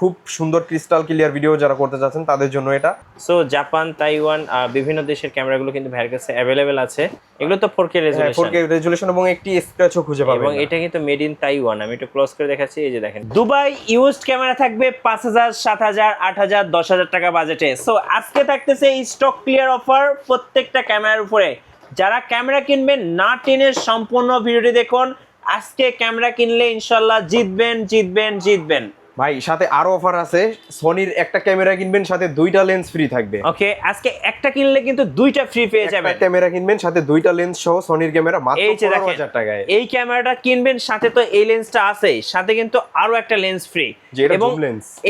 খুব সুন্দর crystal clear video যারা করতে চাচ্ছেন তাদের জন্য এটা। সো জাপান, তাইওয়ান বিভিন্ন দেশের ক্যামেরাগুলো কিন্তু ভাইয়ের কাছে अवेलेबल আছে। এগুলো তো 4K রেজোলিউশন, 4K রেজোলিউশন এবং একটি স্ক্র্যাচও খুঁজে পাবেন এবং না। এটা কিন্তু মেড ইন তাইওয়ান। আমি একটু ক্লোজ করে দেখাচ্ছি, এই যে দেখেন দুবাই ইউজড ক্যামেরা থাকবে 5000, 7000, 8000, 10000 টাকা বাজেটে। সো আজকে থাকতেছে এই স্টক ক্লিয়ার অফার প্রত্যেকটা ক্যামেরার উপরে। যারা ক্যামেরা কিনবেন না টেনে সম্পূর্ণ ভিডিওটি দেখুন। আজকে ক্যামেরা কিনলে ইনশাআল্লাহ জিতবেন জিতবেন জিতবেন। ভাই সাথে আরো অফার আছে, সনির একটা ক্যামেরা কিনবেন সাথে দুইটা লেন্স ফ্রি থাকবে। ওকে, আজকে একটা কিনলে কিন্তু দুইটা ফ্রি পেয়ে যাবেন। একটা ক্যামেরা কিনবেন সাথে দুইটা লেন্স সহ সনির ক্যামেরা মাত্র 15000 টাকায়। এই ক্যামেরাটা কিনবেন সাথে তো এই লেন্সটা আছেই, সাথে কিন্তু আরো একটা লেন্স ফ্রি। এবং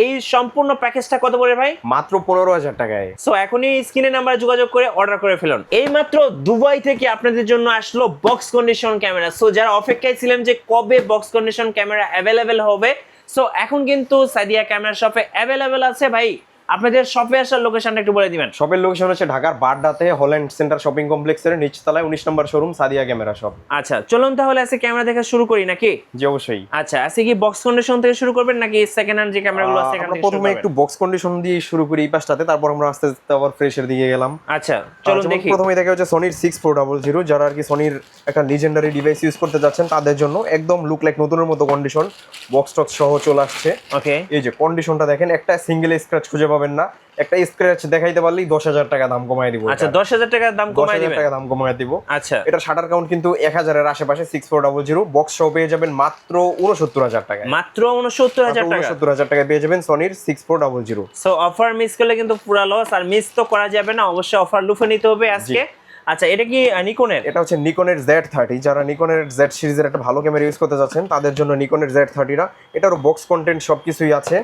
এই সম্পূর্ণ প্যাকেজটা কত পড়ে ভাই? মাত্র 15000 টাকায়। সো এখনই স্ক্রিনে নাম্বারে যোগাযোগ করে অর্ডার করে ফেলুন। এই মাত্র দুবাই থেকে আপনাদের জন্য আসলো বক্স কন্ডিশন ক্যামেরা। সো যারা অপেক্ষায় ছিলেন যে কবে বক্স কন্ডিশন ক্যামেরা অ্যাভেলেবেল হবে, সো এখন কিন্তু সাদিয়া ক্যামেরা শপে অ্যাভেলেবেল আছে। ভাই আপনাদের শপে আসার লোকেশনটা একটু বলে দিবেন। শপের লোকেশন হচ্ছে ঢাকার বাড্ডাতে হল্যান্ড সেন্টার শপিং কমপ্লেক্সের নিচতলায় 19 নম্বর শোরুম সাদিয়া ক্যামেরা শপ। আচ্ছা চলুন তাহলে আজকে ক্যামেরা দেখা শুরু করি নাকি? জি অবশ্যই। আচ্ছা আজকে কি বক্স কন্ডিশন থেকে শুরু করবেন নাকি সেকেন্ড হ্যান্ড যে ক্যামেরাগুলো আছে এখান থেকে? প্রথমে একটু বক্স কন্ডিশন দিয়ে শুরু করি এই পাশটাতে, তারপর আমরা আস্তে আস্তে আবার ফ্রেশের দিকে গেলাম। আচ্ছা চলুন দেখি। প্রথমেই দেখা হচ্ছে সনির 6400, যারা আর কি সনির একটা লিজেন্ডারি ডিভাইস ইউজ করতে যাচ্ছেন তাদের জন্য একদম লুক লাইক নতুনের মতো কন্ডিশন, বক্স টক্স সহ চলে আসছে। ওকে, এই যে কন্ডিশনটা দেখেন, একটা সিঙ্গেল স্ক্র্যাচ খুঁজে পাবেন না। একটা স্ক্র্যাচ দেখাইতে পারলেই 10000 টাকা দাম কমায় দিব। আচ্ছা 10000 টাকা দাম কমায় দিবেন? 10000 টাকা দাম কমায় দিব। আচ্ছা এটা শাটার কাউন্ট কিন্তু 1000 এর আশেপাশে। 6400 বক্স সহ পেয়ে যাবেন মাত্র 69000 টাকায়। মাত্র 69000 টাকা। 69000 টাকায় পেয়ে যাবেন সনির 6400। সো অফার মিস করলে কিন্তু পুরো লস, আর মিস তো করা যাবে না, অবশ্যই অফার লুফে নিতে হবে আজকে। আচ্ছা এটা কি নিকনের? এটা হচ্ছে নিকনের Z30। যারা নিকনের Z সিরিজের একটা ভালো ক্যামেরা ইউজ করতে যাচ্ছেন তাদের জন্য নিকনের Z30টা, এটারও বক্স কন্টেন্ট সবকিছুই আছে।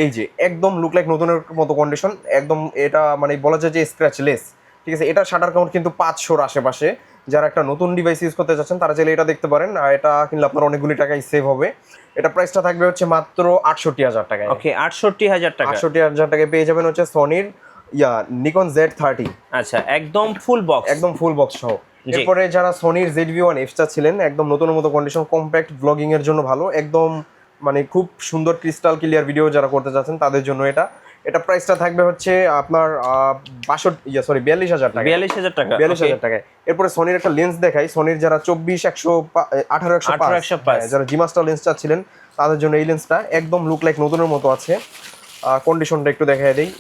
এই যে একদম লুক লাইক নতুনের মতো কন্ডিশন, একদম এটা মানে বলা যায় যে স্ক্র্যাচলেস। ঠিক আছে, এটা শাটার কাউন্ট কিন্তু 500-র আশেপাশে। যারা একটা নতুন ডিভাইস ইউজ করতে যাচ্ছেন তারা চাইলে এটা দেখতে পারেন, আর এটা কিনলে আপনার অনেকগুলি টাকাই সেভ হবে। এটা প্রাইসটা থাকবে হচ্ছে মাত্র 68000 টাকায়। ওকে 68000 টাকা। 68000 টাকায় পেয়ে যাবেন হচ্ছে সনির নিকন Z30। আচ্ছা একদম ফুল বক্স, একদম ফুল বক্স সহ। এরপরে যারা সনির ZV-1F চাচ্ছিলেন একদম নতুনের মতো কন্ডিশন, কম্প্যাক্ট ব্লগিং এর জন্য ভালো, একদম মানে খুব সুন্দর ক্রিস্টাল ক্লিয়ার ভিডিও যারা করতে চাচ্ছেন তাদের জন্য এটা প্রাইসটা থাকবে হচ্ছে আপনার 42000 টাকা। 42000 টাকা। 42000 টাকায়। এরপরে সনির একটা লেন্স দেখাই, সনির যারা 18-105 যারা জি মাস্টার লেন্স চাচ্ছিলেন তাদের জন্য এই লেন্সটা একদম লুক লাইক নতুনের মতো আছে। কন্ডিশনটা একটু দেখাই দেই।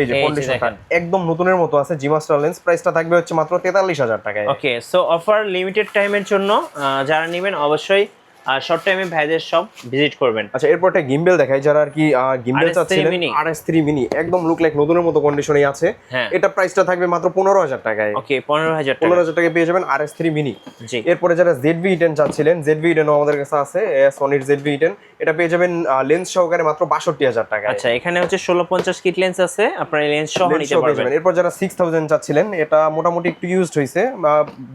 এই যে কন্ডিশনটা একদম নতুনের মতো আছে, জি মাস্টার লেন্স। প্রাইসটা থাকবে হচ্ছে মাত্র 43000 টাকায়। ওকে সো অফার লিমিটেড টাইমের জন্য, যারা নেবেন অবশ্যই শর্ট টাইমে ভাইদের সব ভিজিট করবেন। আচ্ছা এরপর একটা গিম্বেল দেখাই, যারা আর কি গিম্বেল চাচ্ছিলেন RS3 মিনি একদম লুক লাইক নতুনের মতো কন্ডিশনেই আছে। এটা প্রাইসটা থাকবে মাত্র 15000 টাকায়। ওকে 15000 টাকায় পেয়ে যাবেন RS3 মিনি। জি। এরপরে যারা ZV-10 চাচ্ছিলেন, ZV-10 আমাদের কাছে আছে, সনির ZV-10। এটা পেয়ে যাবেন লেন্স সহকারে মাত্র 62000 টাকায়। আচ্ছা এখানে হচ্ছে 1650 কিট লেন্স আছে, আপনারা লেন্স সহ নিতে পারবেন। এরপর যারা 6000 চাচ্ছিলেন, এটা মোটামুটি একটু ইউজড হইছে,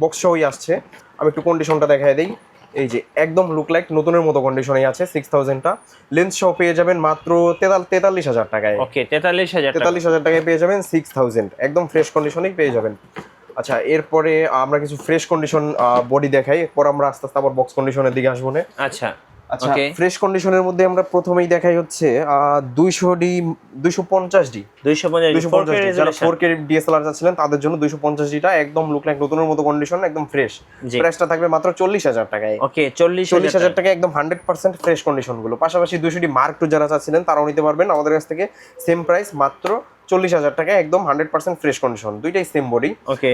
বক্স সহই আসছে। আমি একটু কন্ডিশনটা দেখাই দেই। এই যে একদম লুক লাইক নতুনের মতো কন্ডিশনেই আছে 6000টা। লেন্স সহ পেয়ে যাবেন মাত্র 43000 টাকায়। ওকে 43000 টাকায় পেয়ে যাবেন 6000, একদম ফ্রেশ কন্ডিশনেই পেয়ে যাবেন। আচ্ছা এরপরে আমরা কিছু ফ্রেশ কন্ডিশন বডি দেখাই, এরপর আমরা আস্তে আস্তে আবার বক্স কন্ডিশনের দিকে আসবো না। আচ্ছা আচ্ছা ফ্রেশ কন্ডিশনের মধ্যে আমরা প্রথমেই দেখাই হচ্ছে 200D 250D যারা 4K DSLR চাচ্ছিলেন তাদের জন্য 250Dটা একদম লুক লাইক নতুনের মতো কন্ডিশন, একদম ফ্রেশ। প্রাইসটা থাকবে মাত্র 40000 টাকায়। ওকে 40000 টাকায় একদম 100% ফ্রেশ কন্ডিশন গুলো। পাশাপাশি 200D Mark II যারা চাচ্ছিলেন তারাও নিতে পারবেন আমাদের কাছ থেকে, সেম প্রাইস মাত্র 40000 টাকায়, একদম 100% ফ্রেশ কন্ডিশন, দুইটাই সেম বডি। ওকে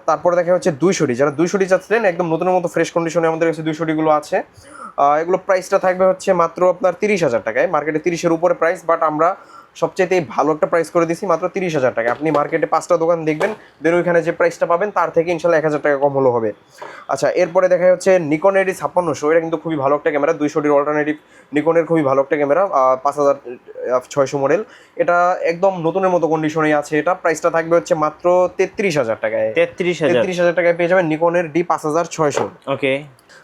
তারপরে দেখা হচ্ছে 200D, যারা 200D চাচ্ছিলেন একদম নতুনের মতো ফ্রেশ কন্ডিশনে আমাদের কাছে 200D গুলো আছে। এগুলো প্রাইসটা থাকবে হচ্ছে মাত্র আপনার 30000 টাকায়। মার্কেটে 30-এর উপরে প্রাইস, বাট আমরা সবচেয়ে ভালো একটা প্রাইস করে দিছি মাত্র 30000 টাকা। আপনি মার্কেটে 5টা দোকান দেখবেন, দেন ওইখানে যে প্রাইসটা পাবেন তার থেকে ইনশাল্লাহ 1000 টাকা কম হলো হবে। আচ্ছা এরপরে দেখা হচ্ছে নিকনের D5600, এটা কিন্তু খুবই ভালো একটা ক্যামেরা, 200Dর অল্টারনেটিভ নিকনের খুবই ভালো একটা ক্যামেরা, 5600 মডেল। এটা একদম নতুনের মতো কন্ডিশনেই আছে। এটা প্রাইসটা থাকবে হচ্ছে মাত্র 33000 টাকায়। 33000 টাকায় পেয়ে যাবেন নিকনের D5600। ওকে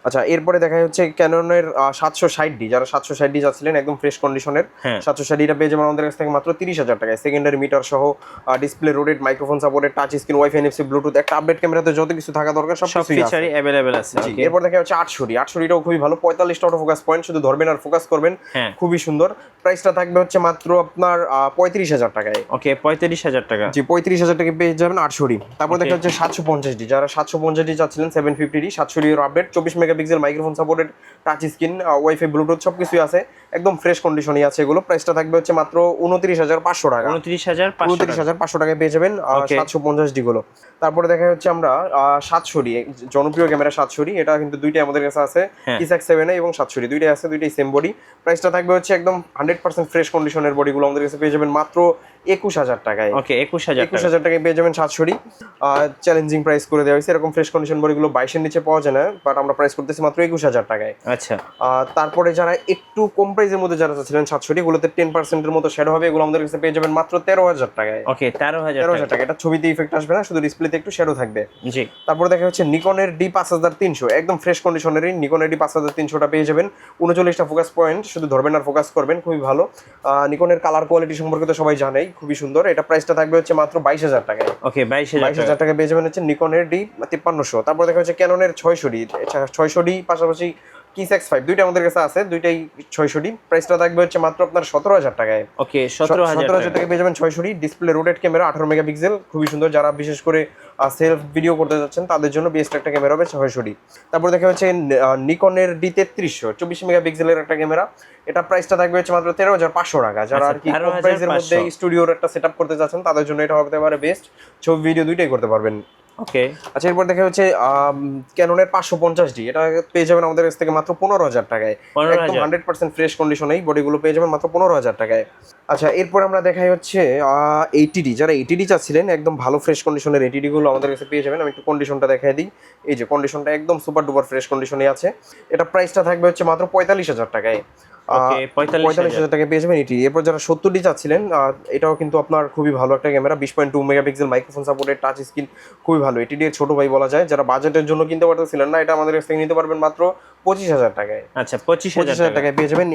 আচ্ছা, এরপরে দেখা হচ্ছে ক্যাননের 760D, যারা 760D যাচ্ছিলেন একদম ফ্রেশ কন্ডিশনের, হ্যাঁ। 760Dটা পেয়ে যাবেন আমাদের কাছ থেকে মাত্র 30,000 টাকায়। সেকেন্ডারি মিটার সহ display, rotate, microphone supported, touch screen, wifi, NFC, Bluetooth, একটা আপডেট ক্যামেরাতে যত কিছু থাকা দরকার সব সব কিছুই আছে। ফিচারই अवेलेबल আছে। জি, ওকে, এরপর দেখা হচ্ছে 800টাও খুবই ভালো, 45টা অটো ফোকাস পয়েন্ট, শুধু ধরবেন আর ফোকাস করবেন, হ্যাঁ। খুবই সুন্দর। প্রাইসটা থাকবে হচ্ছে মাত্র আপনার 35,000 টাকায়। ওকে, 35,000 টাকা। জি, 35,000 টাকা পেয়ে যাবেন 800D। তারপর Okay. দেখা হচ্ছে 750D, যারা 750D চাচ্ছিলেন 750D, 700D এর update, 24 megapixel, microphone supported, touch screen, wifi, Bluetooth সবকিছুই আছে, একদম ফ্রেশ কন্ডিশনই আছে এগুলো। প্রাইসটা থাকবে হচ্ছে মাত্র 29,500 টাকা। 29,500 টাকায় পেয়ে যাবেন Okay. 750D গুলো। তারপরে দেখা হচ্ছে আমরা 700D, জনপ্রিয় ক্যামেরা 700D, এটা কিন্তু দুইটাই আমাদের কাছে আছে, হ্যাঁ। Kisac 7A এবং 700D দুইটাই আছে, দুইটাই সেম বডি। প্রাইসটা থাকবে হচ্ছে একদম 100% ফ্রেশ কন্ডিশনের বডিগুলো আমাদের কাছে পেয়ে যাবেন মাত্র 21,000 টাকায়। ওকে, 21,000 টাকা। 21,000 টাকায় পেয়ে যাবেন 700D। চ্যালেঞ্জিং প্রাইস করে দেওয়া হয়েছে, এরকম ফ্রেশ কন্ডিশন বডিগুলো 22-এর নিচে পাওয়া যায় না, বাট আমরা প্রাইস করতেছি মাত্র 21,000 টাকায়। আচ্ছা, তারপরে যারা একটু কম প্রাইসের মধ্যে যারা চাচ্ছিলেন 700D, এগুলোতে 10%-এর মতো শ্যাডো হবে, এগুলো আমাদের কাছে পেয়ে যাবেন মাত্র 13,000 টাকায়। ওকে, 13,000 13,000 টাকা। এটা ছবিতে ইফেক্ট আসবে না, শুধু ডিসপ্লেতে একটু শ্যাডো থাকবে। জি, তারপরে দেখা হচ্ছে নিকনের D5300, একদম ফ্রেশ কন্ডিশনেরই নিকনের D5300টা পেয়ে যাবেন, 39টা ফোকাস পয়েন্ট, শুধু ধরবেন আর ফোকাস করবেন, খুবই ভালো। নিকনের কালার কোয়ালিটি সম্পর্কে তো সবাই জানেই, খুবই সুন্দর। এটা প্রাইসটা থাকবে হচ্ছে মাত্র 22,000 টাকায়। ওকে, 22,000 টাকা। 22,000 টাকা পেয়ে যাবেন হচ্ছে নিকনের D5300। তারপর দেখা হচ্ছে ক্যাননের 600D, 600D পাশাপাশি Kisac 5, দুইটা আমাদের কাছে আছে, দুইটাই 600D। প্রাইসটা থাকবে হচ্ছে মাত্র আপনার 17,000 টাকায়। ওকে, 17,000 টাকা পেয়ে যাবেন 600D। Display, rotate camera, 18 megapixel, খুবই সুন্দর। যারা বিশেষ করে সেলফ ভিডিও করতে যাচ্ছেন তাদের জন্য বেস্ট একটা ক্যামেরা হবে 600D। তারপর দেখা হচ্ছে নিকনের D3300, 24 মেগাপিক্সেলের একটা ক্যামেরা, এটা প্রাইসটা থাকবে হচ্ছে মাত্র 13,500 টাকা। যারা আর কি কম 13,500 প্রাইসের মধ্যে স্টুডিওর একটা সেটআপ করতে যাচ্ছেন তাদের জন্য এটা হতে পারে বেস্ট, ছবি ভিডিও দুইটাই করতে পারবেন। ওকে, আচ্ছা, এরপর দেখা হচ্ছে ক্যাননের 550D, এটা পেয়ে যাবেন আমাদের কাছ থেকে মাত্র 15,000 টাকায়। 15,000 একদম 100% ফ্রেশ কন্ডিশনেই বডিগুলো পেয়ে যাবেন মাত্র 15,000 টাকায়। আচ্ছা, এরপর আমরা দেখাই হচ্ছে 80D, যারা 80D চাচ্ছিলেন একদম ভালো ফ্রেশ কন্ডিশনের 80D গুলো আমাদের কাছে পেয়ে যাবেন। আমি একটু কন্ডিশনটা দেখাই দিই। এই যে কন্ডিশনটা একদম সুপার ডুপার ফ্রেশ কন্ডিশনে আছে। এটা প্রাইসটা থাকবে হচ্ছে মাত্র 45,000 টাকায়। ওকে, 45,000 টাকা পেয়ে যাবেন এটি। এরপর যারা 70D চাচ্ছিলেন, এটাও কিন্তু আপনার খুবই ভালো একটা camera, 20.2 megapixel, microphone supported, touch screen, খুবই ভালো। এটি এর ছোট ভাই বলা যায়। যারা বাজেটের জন্য কিনতে পারতেছিলেন না, এটা আমাদের কাছ থেকে নিতে পারবেন মাত্র 25,000 টাকায়। আচ্ছা, 25,000 টাকা। টাকায় পেয়ে যাবেন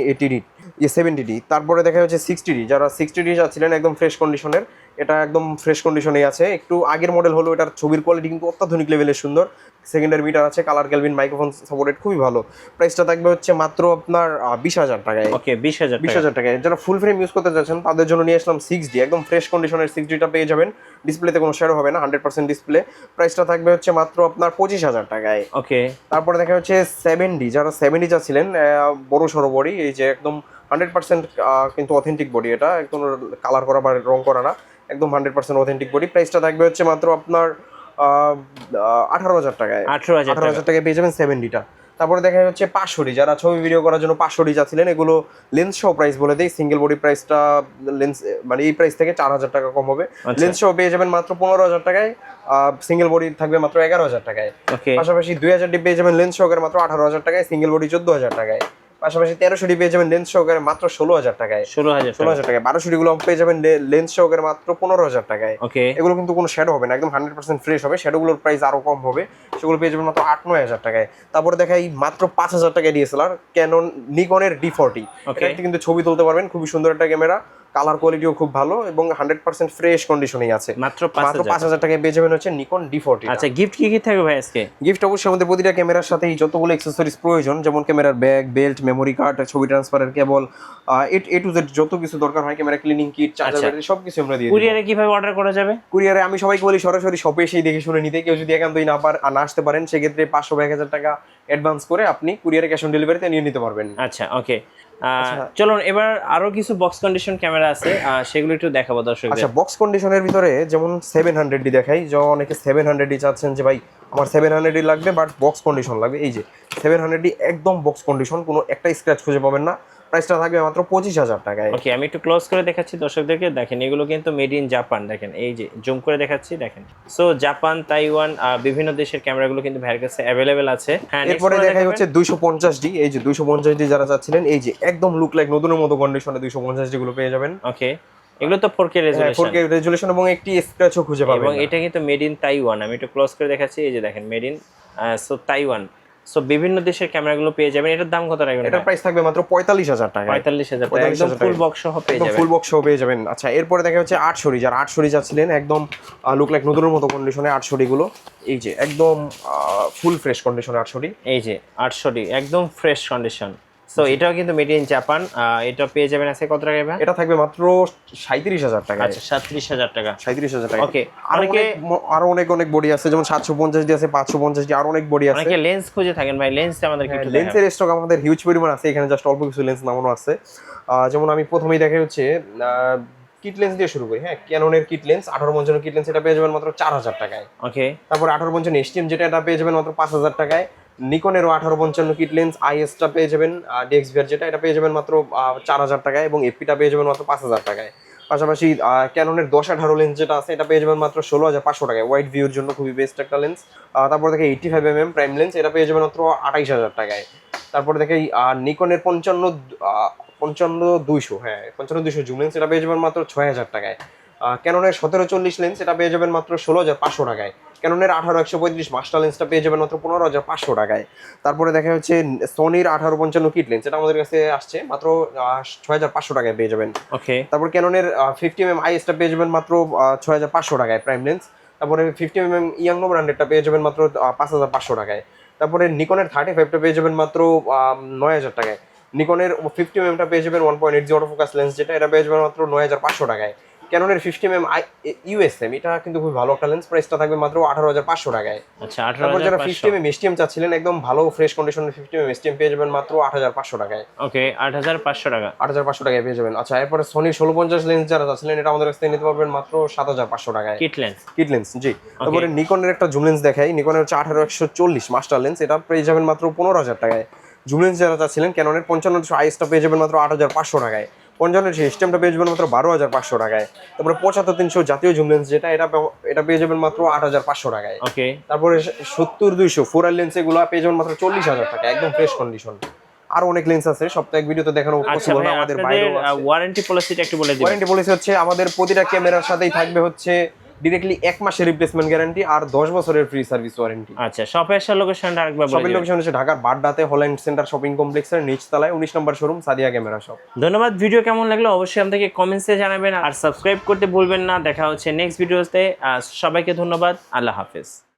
70D। তারপরে দেখা হচ্ছে 60D, যারা 60D চাচ্ছিলেন একদম ফ্রেশ কন্ডিশনের, এটা একদম ফ্রেশ কন্ডিশনেই আছে। একটু আগের মডেল হলো, এটার ছবির কোয়ালিটি কিন্তু অত্যাধুনিক লেভেলের সুন্দর। সেকেন্ডারি মিটার আছে, কালার ক্যালভিন, মাইক্রোফোন সাপোর্টেড, খুবই ভালো। প্রাইসটা থাকবে হচ্ছে মাত্র আপনার 20,000 টাকায়। ওকে, 20,000 টাকা। 20,000 টাকায়। যারা ফুল ফ্রেম ইউজ করতে চাচ্ছেন তাদের জন্য নিয়ে আসলাম 6D, একদম ফ্রেশ কন্ডিশনের 6Dটা পেয়ে যাবেন। ডিসপ্লেতে কোনো শ্যাডো হবে না, 100% ডিসপ্লে। প্রাইসটা থাকবে হচ্ছে মাত্র আপনার 25,000 টাকায়। ওকে, তারপরে দেখা হচ্ছে 7D, যারা 7D চাচ্ছিলেন বড় সড়ো বডি, এই যে একদম 100% কিন্তু অথেন্টিক বডি, এটা একদম কালার করা বা রং করা না, একদম 100% অথেন্টিক বডি। প্রাইসটা থাকবে হচ্ছে মাত্র আপনার 18,000 টাকায়। 18,000 টাকায় পেয়ে যাবেন 7Dটা। তারপরে দেখা হচ্ছে 500D, যারা ছবি ভিডিও করার জন্য 500D চাচ্ছিলেন, এগুলো লেন্স সহ প্রাইস বলে দেই। সিঙ্গেল বডি প্রাইসটা লেন্স মানে এই প্রাইস থেকে 4,000 টাকা কম হবে। আচ্ছা। লেন্স সহ পেয়ে যাবেন মাত্র 15,000 টাকায়। সিঙ্গেল বডি থাকবে মাত্র 11,000 টাকায়। ওকে, পাশাপাশি 2,000D পেয়ে যাবেন লেন্স সহকারে মাত্র 18,000 টাকায়, সিঙ্গেল বডি 14,000 টাকায়। পাশাপাশি 1300D পেয়ে যাবেন লেন্স সহকারে মাত্র 16,000 টাকায়। 16,000 টাকায়। 1200D গুলো পেয়ে যাবেন লেন্স সহকারে মাত্র 15,000 টাকায়। ওকে, এগুলো কিন্তু কোনো শ্যাডো হবে না, একদম 100% ফ্রেশ হবে। শ্যাডোগুলোর প্রাইস আরো কম হবে, সেগুলো পেয়ে যাবেন মাত্র 8-9,000 টাকায়। তারপরে দেখাই মাত্র 5,000 টাকায় ডিএসএলআর ক্যানন নিকনের D40। ওকে। এটা কিন্তু ছবি তুলতে পারবেন, খুবই সুন্দর একটা ক্যামেরা, কালার কোয়ালিটিও খুব ভালো এবং 100% ফ্রেশ কন্ডিশনেই আছে। মাত্র 5,000 5,000 টাকায় পেয়ে যাবেন হচ্ছে নিকন D40। আচ্ছা, গিফট কি কি থাকবে ভাই আজকে? গিফট অবশ্যই আমাদের প্রতিটা ক্যামেরার সাথেই যতগুলো অ্যাক্সেসরিজ প্রয়োজন, যেমন ক্যামেরার ব্যাগ, বেল্ট, মেমোরি কার্ড, ছবি ট্রান্সফারের কেবল, এ টু জেড যত কিছু দরকার হয়, camera cleaning kit, charger, battery সবকিছু আমরা দিয়ে দিই। কুরিয়ারে কিভাবে অর্ডার করা যাবে? কুরিয়ারে আমি সবাইকে বলি সরাসরি শপে এসেই দেখে শুনে নিতে। কেউ যদি একান্তই না আসতে পারেন, সেক্ষেত্রে 500 বা 1,000 টাকা অ্যাডভান্স করে আপনি কুরিয়ারে ক্যাশ অন ডেলিভারিতে নিয়ে নিতে পারবেন। আচ্ছা, ওকে। চলুন এবার আরো কিছু বক্স কন্ডিশন ক্যামেরা আছে, সেগুলো একটু দেখাবো দর্শকদের। আচ্ছা, বক্স কন্ডিশনের ভিতরে যেমন 700D দেখাই। যেমন অনেকে 700D চাচ্ছেন যে ভাই আমার 700D লাগবে বাট বক্স কন্ডিশন লাগবে। এই যে 700D একদম বক্স কন্ডিশন, কোনো একটা স্ক্র্যাচ খুঁজে পাবেন না। প্রাইসটা থাকবে মাত্র 25,000 টাকায়। ওকে, আমি একটু ক্লোজ করে দেখাচ্ছি দর্শকদেরকে। দেখেন, এগুলো কিন্তু মেড ইন জাপান। দেখেন, এই যে জুম করে দেখাচ্ছি, দেখেন। সো জাপান, তাইওয়ান, বিভিন্ন দেশের ক্যামেরাগুলো কিন্তু ভাইয়ের কাছে অ্যাভেলেবেল আছে। হ্যাঁ, এরপরে দেখাই হচ্ছে 250D। এই যে 250D যারা চাচ্ছিলেন, এই যে একদম লুক লাইক নতুনের মতো কন্ডিশনে 250D গুলো পেয়ে যাবেন। ওকে, এগুলো তো 4K রেজোলিউশন। 4K রেজোলিউশন এবং একটি স্ক্র্যাচও খুঁজে পাবেন এবং না। এটা কিন্তু মেড ইন তাইওয়ান। আমি একটু ক্লোজ করে দেখাচ্ছি, এই যে দেখেন মেড ইন তাইওয়ান। সো বিভিন্ন দেশের ক্যামেরাগুলো পেয়ে যাবেন। এটার দাম কত রাখবেন? এটার প্রাইস থাকবে মাত্র 45,000 টাকা। 45,000 টাকা, একদম ফুল বক্স সহ পেয়ে যাবেন। ফুল বক্স সহ পেয়ে যাবেন। আচ্ছা, এরপরে দেখা হচ্ছে 8 শরি, যারা 8 শরি যাচ্ছিলেন একদম লুক লাইক নতুনের মতো কন্ডিশনে 8 শরি গুলো, এই যে একদম ফুল ফ্রেশ কন্ডিশনে 8 শরি। এই যে 800 একদম ফ্রেশ কন্ডিশন। সো এটাও কিন্তু মেড ইন জাপান। এটা পেয়ে যাবেন আছে কত টাকা? এটা থাকবে মাত্র 37,000 টাকা। আচ্ছা, 37,000 টাকা। 37,000 টাকা। ওকে, আরো অনেক বডি আছে, যেমন 750 ডি আছে, 550 ডি, আরো অনেক বডি আছে। অনেকে লেন্স খুঁজে থাকেন ভাই, লেন্সটা আমাদেরকে একটু দেখান। লেন্সের স্টক আমাদের হিউজ পরিমাণ আছে, এখানে জাস্ট অল্প কিছু লেন্স নামানো আছে। যেমন আমি প্রথমেই দেখা হচ্ছে কিট লেন্স দিয়ে শুরু করি। হ্যাঁ, ক্যাননের কিট লেন্স 1855 কিট লেন্স, এটা পেয়ে যাবেন মাত্র 4,000 টাকায়। ওকে, তারপর 1855 এসটিএম যেটা, এটা পেয়ে যাবেন মাত্র 5,000 টাকায়। নিকনেরও 1855 কিট লেন্স আইএসটা পেয়ে যাবেন, ডিএক্সভিআর যেটা, এটা পেয়ে যাবেন মাত্র 4,000 টাকায়, এবং এফপিটা পেয়ে যাবেন মাত্র 5,000 টাকায়। পাশাপাশি ক্যাননের 10-18 লেন্স যেটা আছে, এটা পেয়ে যাবেন মাত্র 16,500 টাকায়, ওয়াইড ভিউর জন্য খুবই বেস্ট একটা লেন্স। তারপর দেখে 85mm প্রাইম লেন্স, এটা পেয়ে যাবেন মাত্র 28,000 টাকায়। তারপরে দেখে নিকনের 55-200, হ্যাঁ 55-200 জুম লেন্স, এটা পেয়ে যাবেন মাত্র 6,000 টাকায়। ক্যাননের 1740 লেন্স, এটা পেয়ে যাবেন মাত্র 16,500 টাকায়। ক্যাননের 18-135 মাস্টার লেন্সটা পেয়ে যাবেন মাত্র 15,500 টাকায়। তারপরে দেখা হচ্ছে সোনির 1855 কিট লেন্স, এটা আমাদের কাছে আসছে মাত্র 6,500 টাকায় পেয়ে যাবেন। ওকে, তারপর ক্যাননের 50mm আইএসটা পেয়ে যাবেন মাত্র 6,500 টাকায় প্রাইম লেন্স। তারপরে 50mm ইয়াংনো ব্র্যান্ডেরটা পেয়ে যাবেন মাত্র 5,500 টাকায়। তারপরে নিকনের 35টা পেয়ে যাবেন মাত্র 9,000 টাকায়। নিকনের 50mmটা পেয়ে যাবেন 1.8 অটো ফোকাস লেন্স যেটা, এটা পেয়ে যাবেন মাত্র 9,500 টাকায়। ক্যাননের 50mm ইউএসএম, এটা কিন্তু খুব ভালো একটা লেন্স, প্রাইসটা থাকবে মাত্র 18,500 টাকায়। আচ্ছা, তারপর যারা 18,500। 50mm এসটিএম চাচ্ছিলেন একদম ভালো ফ্রেশ কন্ডিশনের 50mm এসটিএম পেয়ে যাবেন মাত্র 8,500 টাকায়। ওকে, 8,500 টাকা। 8,500 টাকায় পেয়ে যাবেন। আচ্ছা, এরপরে সোনি 1650 লেন্স যারা চাচ্ছিলেন, এটা আমাদের কাছ থেকে নিতে পারবেন মাত্র 7,500 টাকায়। কিট লেন্স, কিট লেন্স, জি। তারপরে নিকনের একটা জুম লেন্স দেখাই, নিকনের হচ্ছে 18-140 মাস্টার লেন্স, এটা পেয়ে যাবেন মাত্র 15,000 টাকায়। জুম লেন্স যারা চাচ্ছিলেন, ক্যাননের 55 আইএসটা পেয়ে যাবেন মাত্র 8,500 টাকায়। 55 সিস্টেমটা পেয়ে যাবেন মাত্র 12,500 টাকায়। তারপরে 75-300 জাতীয় জুম লেন্স যেটা, এটা পেয়ে যাবেন মাত্র 8,500 টাকায়। ওকে, তারপরে 70-200 ফোরাল লেন্স, এগুলো পেয়ে যাবেন মাত্র 40,000 টাকা, একদম ফ্রেশ কন্ডিশন। আরো অনেক লেন্স আছে, সপ্তাহে এক ভিডিওতে দেখানো আচ্ছা পসিবল ভাই, না, আমাদের আপনাদের বাইরেও ওয়ারেন্টি পলিসিটা একটু বলে দিবেন। ওয়ারেন্টি পলিসি হচ্ছে আমাদের প্রতিটা ক্যামেরার সাথেই থাকবে হচ্ছে ডিরেক্টলি 1 মাসের রিপ্লেসমেন্ট গ্যারান্টি আর 10 বছরের ফ্রি সার্ভিস ওয়ারেন্টি। আচ্ছা, শপের লোকেশনটা আরেকবার বলে শপিং দিবেন। লোকেশন হচ্ছে ঢাকার বাড্ডাতে হল্যান্ড সেন্টার শপিং কমপ্লেক্সের নিচতলায় 19 নম্বর শোরুম সাদিয়া ক্যামেরা শপ। ধন্যবাদ। ভিডিও কেমন লাগলো অবশ্যই আমাদেরকে কমেন্টসে জানাবেন, আর সাবস্ক্রাইব করতে ভুলবেন না। দেখা হচ্ছে নেক্সট ভিডিওতে। সবাইকে ধন্যবাদ, আল্লাহ হাফেজ।